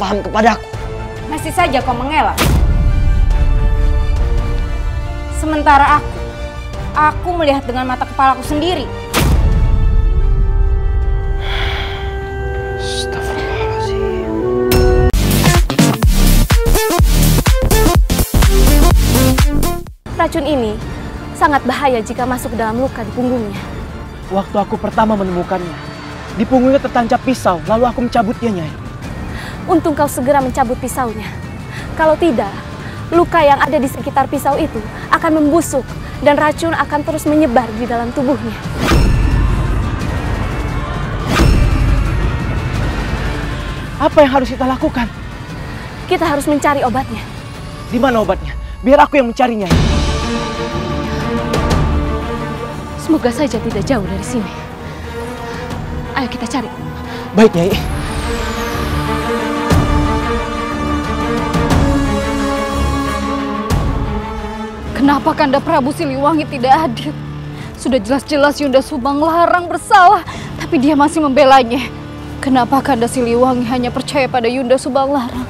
paham kepadaku. Masih saja kau mengelak. Sementara aku melihat dengan mata kepalaku sendiri. Astagfirullahaladzim. Racun ini sangat bahaya jika masuk dalam luka di punggungnya. Waktu aku pertama menemukannya, di punggungnya tertancap pisau, lalu aku mencabutnya, Nyai. Untung kau segera mencabut pisaunya. Kalau tidak, luka yang ada di sekitar pisau itu akan membusuk dan racun akan terus menyebar di dalam tubuhnya. Apa yang harus kita lakukan? Kita harus mencari obatnya. Di mana obatnya? Biar aku yang mencarinya. Semoga saja tidak jauh dari sini. Ayo kita cari. Baik, Nyai. Kenapa Kanda Prabu Siliwangi tidak hadir? Sudah jelas-jelas Yunda Subanglarang bersalah, tapi dia masih membelanya. Kenapa Kanda Siliwangi hanya percaya pada Yunda Subanglarang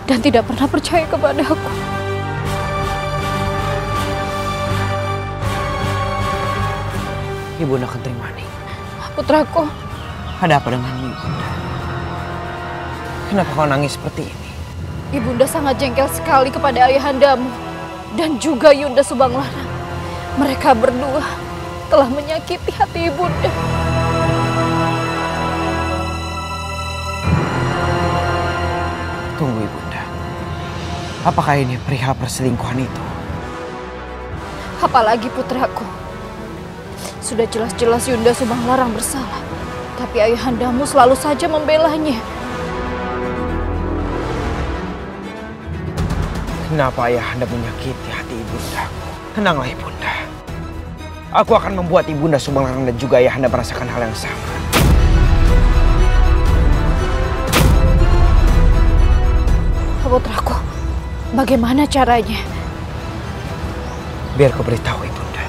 dan tidak pernah percaya kepada aku? Ibunda Kentrimanik. Putraku, Ada apa denganmu, Ibunda? Kenapa kau nangis seperti ini? Ibunda sangat jengkel sekali kepada ayahandamu dan juga Yunda Subanglarang. Mereka berdua telah menyakiti hati Ibunda. Tunggu, Ibunda. Apakah ini perihal perselingkuhan itu? Apalagi putraku, sudah jelas-jelas Yunda Subanglarang bersalah, tapi ayahandamu selalu saja membelanya. Kenapa ayahanda menyakiti hati Ibunda? Tenanglah, Ibunda. Aku akan membuat Ibunda Subanglarang dan juga ayahanda merasakan hal yang sama. Putraku, bagaimana caranya? Biar kau beritahu, Ibunda.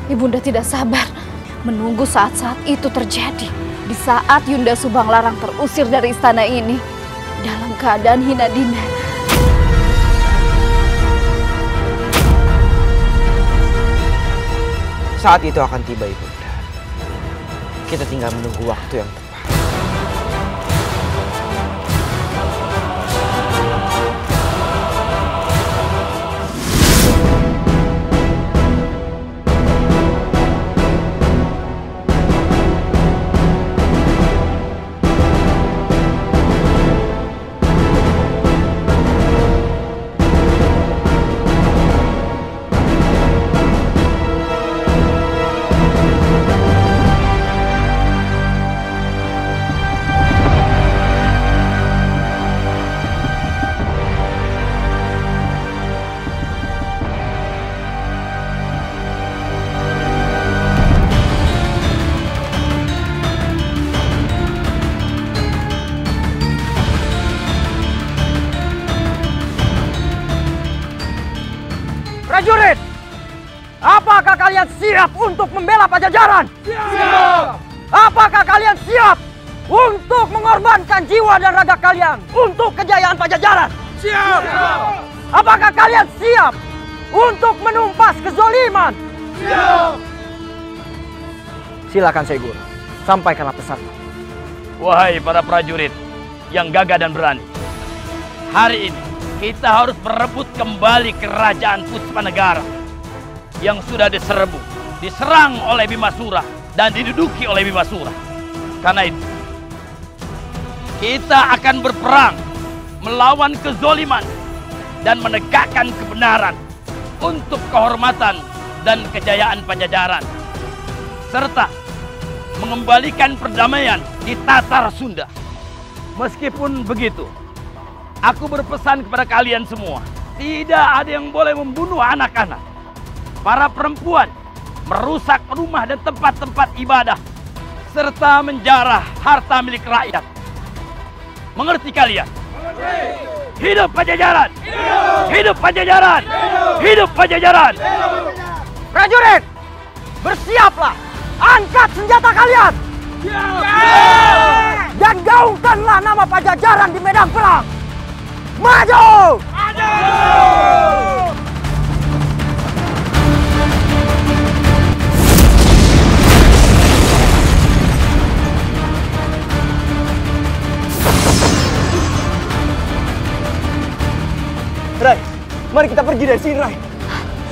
Ibunda tidak sabar menunggu saat-saat itu terjadi. Di saat Yunda Subanglarang terusir dari istana ini dalam keadaan hina dina. Saat itu akan tiba, Ibunda. Kita tinggal menunggu waktu yang tepat. Prajurit! Apakah kalian siap untuk membela Pajajaran? Siap! Apakah kalian siap untuk mengorbankan jiwa dan raga kalian untuk kejayaan Pajajaran? Siap! Apakah kalian siap untuk menumpas kezoliman? Siap! Silakan Syekh Guru, sampaikanlah pesan. Wahai para prajurit yang gagah dan berani, hari ini kita harus merebut kembali kerajaan Puspanegara yang sudah diserbu, diserang oleh Bimasura dan diduduki oleh Bimasura. Karena itu, kita akan berperang melawan kezoliman dan menegakkan kebenaran untuk kehormatan dan kejayaan Pajajaran, serta mengembalikan perdamaian di Tatar Sunda. Meskipun begitu, aku berpesan kepada kalian semua, tidak ada yang boleh membunuh anak-anak, para perempuan, merusak rumah dan tempat-tempat ibadah, serta menjarah harta milik rakyat. Mengerti kalian? Hidup Pajajaran! Hidup Pajajaran! Hidup Pajajaran! Prajurit! bersiaplah. Angkat senjata kalian. Dan gaungkanlah nama Pajajaran di medan perang. Maju! Rai, mari kita pergi dari sini, Rai.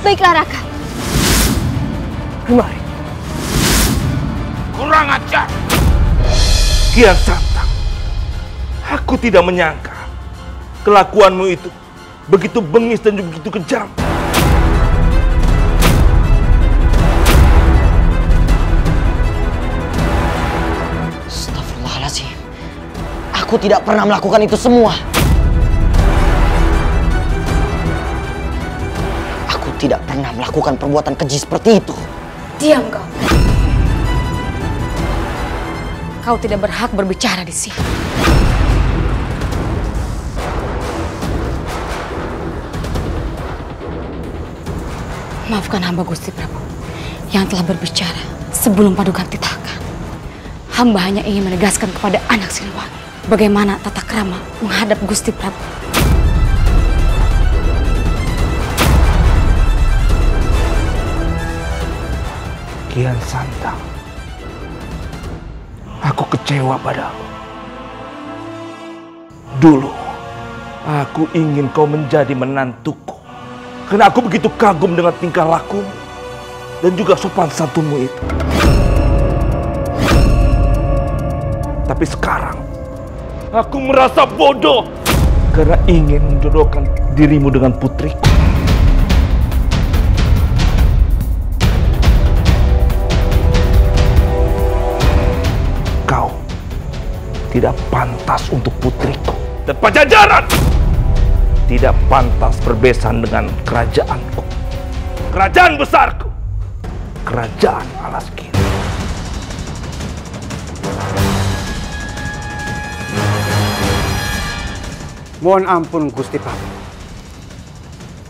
Baiklah, Raka. Mari. Kurang ajar. Kian Santang, aku tidak menyangka kelakuanmu itu begitu bengis dan juga begitu kejam. Astagfirullahaladzim. Aku tidak pernah melakukan itu semua. Aku tidak pernah melakukan perbuatan keji seperti itu. Diam kau. Kau tidak berhak berbicara di sini. Maafkan hamba Gusti Prabu yang telah berbicara sebelum Paduka Titaka. Hamba hanya ingin menegaskan kepada anak Siliwangi bagaimana tata krama menghadap Gusti Prabu. Kian Santang, aku kecewa padamu. Dulu, aku ingin kau menjadi menantuku. Karena aku begitu kagum dengan tingkah lakumu dan juga sopan santunmu itu. Tapi sekarang, aku merasa bodoh karena ingin menjodohkan dirimu dengan putriku. Kau tidak pantas untuk putriku. Dan Pajajaran tidak pantas berbesan dengan kerajaanku. Kerajaan besarku. Kerajaan Alaskiri. Mohon ampun Gusti Prabu.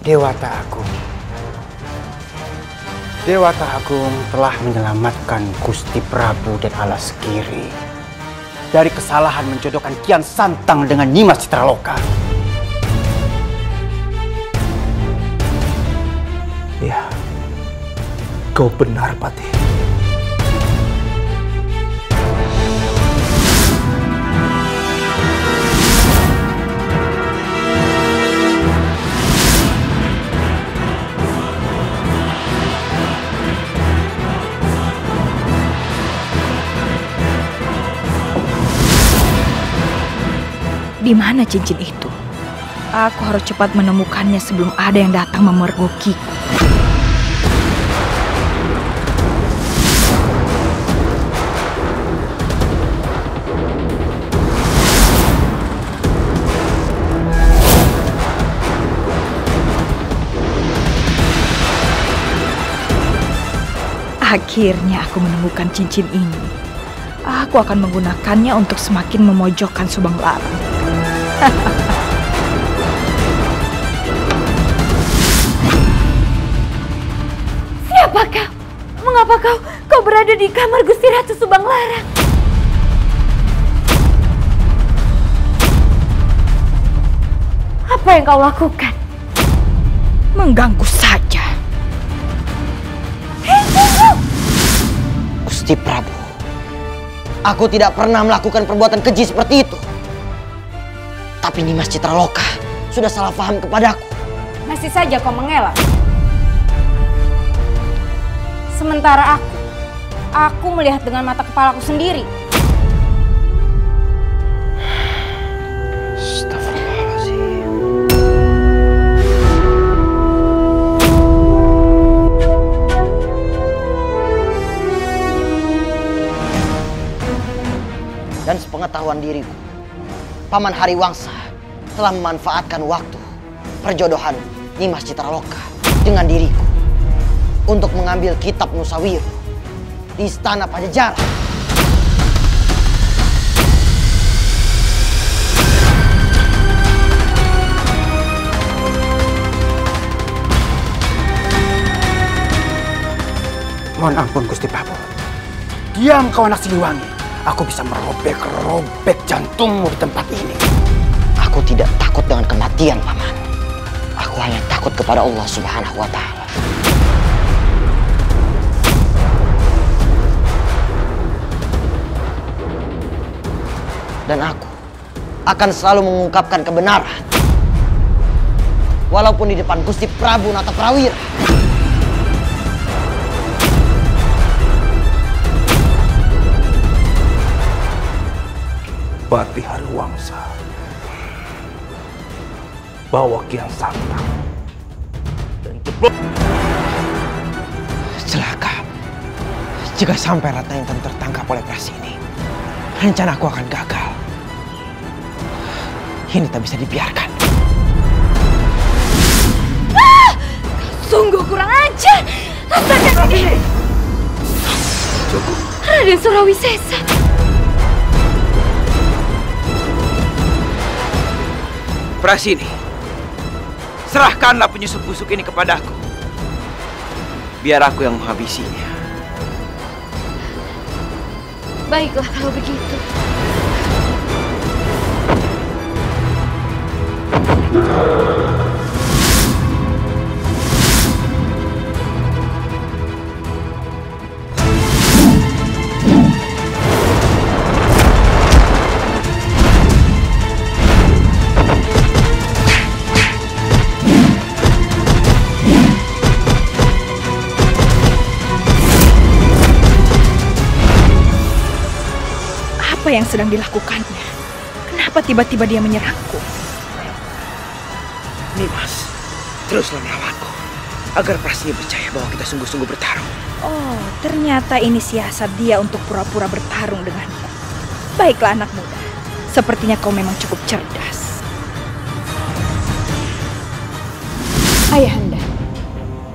Dewata Agung. Dewata Agung telah menyelamatkan Gusti Prabu dan Alaskiri dari kesalahan menjodohkan Kian Santang dengan Nimas Citraloka. Ya, kau benar, Patih. Di mana cincin itu? Aku harus cepat menemukannya sebelum ada yang datang memergokiku. Akhirnya aku menemukan cincin ini. Aku akan menggunakannya untuk semakin memojokkan Subang Larang. Siapa kau? Mengapa kau berada di kamar Gusti Ratu Subang Larang? Apa yang kau lakukan? Mengganggu saja. Gusti Prabu, aku tidak pernah melakukan perbuatan keji seperti itu. Tapi Nimas Citraloka sudah salah paham kepadaku. Masih saja kau mengelak. Sementara aku melihat dengan mata kepalaku sendiri. Astagfirullahaladzim. Dan sepengetahuan diriku, Paman Hariwangsa telah memanfaatkan waktu perjodohan Nimas Citraloka dengan diriku untuk mengambil kitab Nusawiru di istana Pajajaran. Mohon ampun Gusti Prabu. Diam kau anak Siliwangi. Aku bisa merobek-robek jantungmu di tempat ini. Aku tidak takut dengan kematian, Paman. Aku hanya takut kepada Allah Subhanahu wa Ta'ala. Dan aku akan selalu mengungkapkan kebenaran, walaupun di depan Gusti Prabu Nataprawira. Bati Hariwangsa, bawa Kian Santang dan ceplok. Celaka. Jika sampai Ratna Intan tertangkap oleh Prasini, rencana aku akan gagal. Ini tak bisa dibiarkan. Sungguh kurang ajar. Rasakan ini. Raden Surawisesa. Prasini, serahkanlah penyusup busuk ini kepadaku. Biar aku yang menghabisinya. Baiklah kalau begitu. Apa yang sedang dilakukannya? Kenapa tiba-tiba dia menyerangku? Nimas, teruslah melawanku agar Prasini percaya bahwa kita sungguh-sungguh bertarung. Oh, ternyata ini siasat dia untuk pura-pura bertarung denganku. Baiklah anak muda, sepertinya kau memang cukup cerdas. Ayahanda,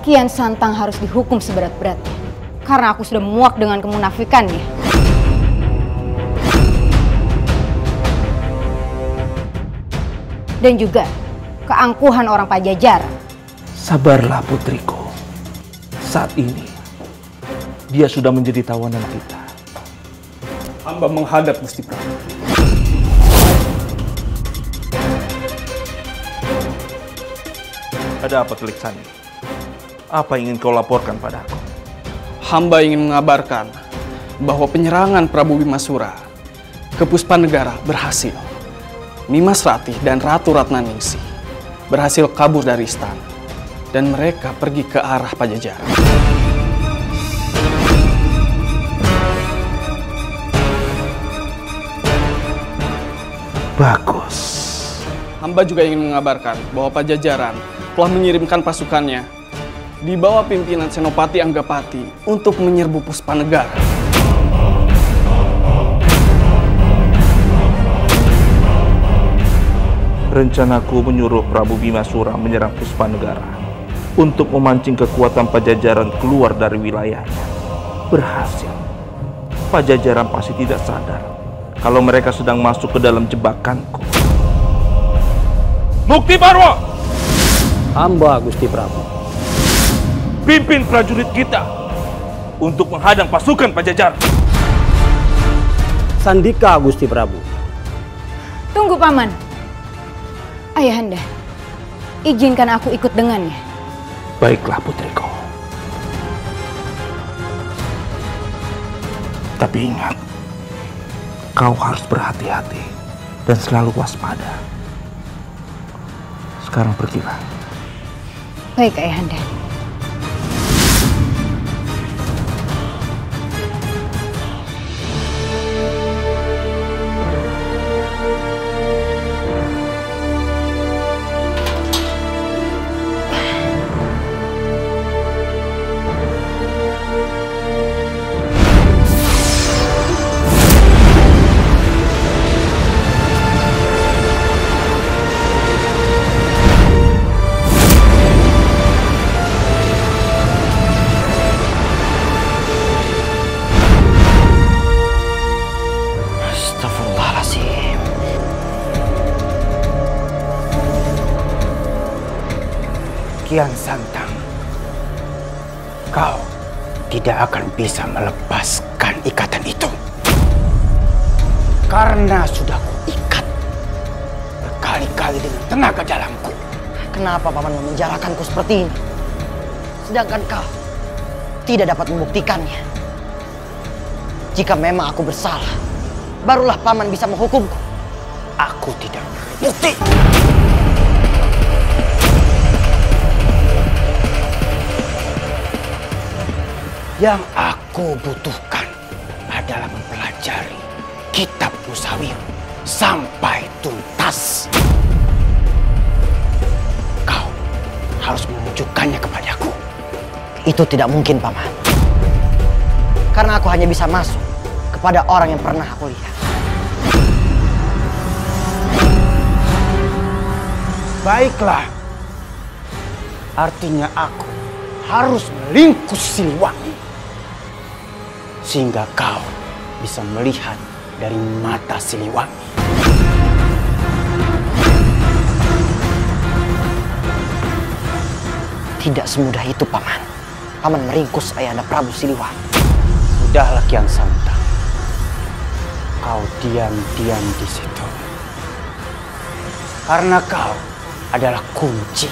Kian Santang harus dihukum seberat-beratnya karena aku sudah muak dengan kemunafikannya. Dan juga keangkuhan orang Pajajaran. Sabarlah putriku. Saat ini dia sudah menjadi tawanan kita. Hamba menghadap Gusti Prabu. Ada apa Telik Sandi? Apa yang ingin kau laporkan padaku? Hamba ingin mengabarkan bahwa penyerangan Prabu Bimasura ke Puspanegara berhasil. Nimas Ratih dan Ratu Ratnaningsih berhasil kabur dari istana dan mereka pergi ke arah Pajajaran. Bagus. Hamba juga ingin mengabarkan bahwa Pajajaran telah mengirimkan pasukannya di bawah pimpinan Senopati Anggapati untuk menyerbu Puspanegara. Rencanaku menyuruh Prabu Bimasura menyerang Puspanegara untuk memancing kekuatan Pajajaran keluar dari wilayahnya. Berhasil. Pajajaran pasti tidak sadar kalau mereka sedang masuk ke dalam jebakanku. Mukti Parwa! Hamba Gusti Prabu. Pimpin prajurit kita untuk menghadang pasukan Pajajaran. Sandika Gusti Prabu. Tunggu Paman. Ayahanda, izinkan aku ikut dengannya. Baiklah putriku. Tapi ingat, kau harus berhati-hati dan selalu waspada. Sekarang pergilah. Baik Ayahanda. Kian Santang, kau tidak akan bisa melepaskan ikatan itu. Karena sudah kuikat berkali-kali dengan tenaga dalamku. Kenapa Paman memenjarakanku seperti ini? Sedangkan kau tidak dapat membuktikannya. Jika memang aku bersalah, barulah Paman bisa menghukumku. Aku tidak bukti. Yang aku butuhkan adalah mempelajari kitab Musawir sampai tuntas. Kau harus menunjukkannya kepadaku. Itu tidak mungkin, Paman. Karena aku hanya bisa masuk kepada orang yang pernah aku lihat. Baiklah. Artinya aku harus melingkus Siliwangi. Sehingga kau bisa melihat dari mata Siliwangi. Tidak semudah itu, Paman. Paman meringkus Ayahanda Prabu Siliwangi. Sudahlah Kian Santang. Kau diam-diam di situ. Karena kau adalah kunci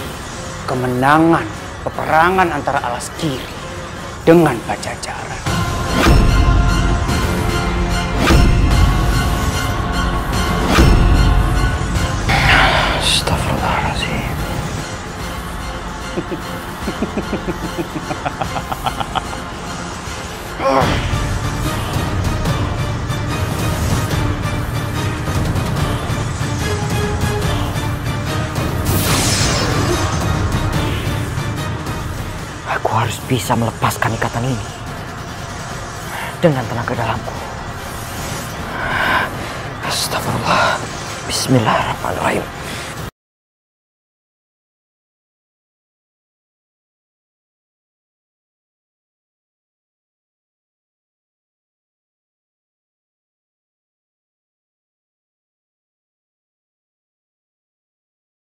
kemenangan peperangan antara Alaskiri dengan Pajajaran. Astagfirullahaladzim. Aku harus bisa melepaskan ikatan ini dengan tenaga dalamku. Astagfirullah. Bismillahirrahmanirrahim.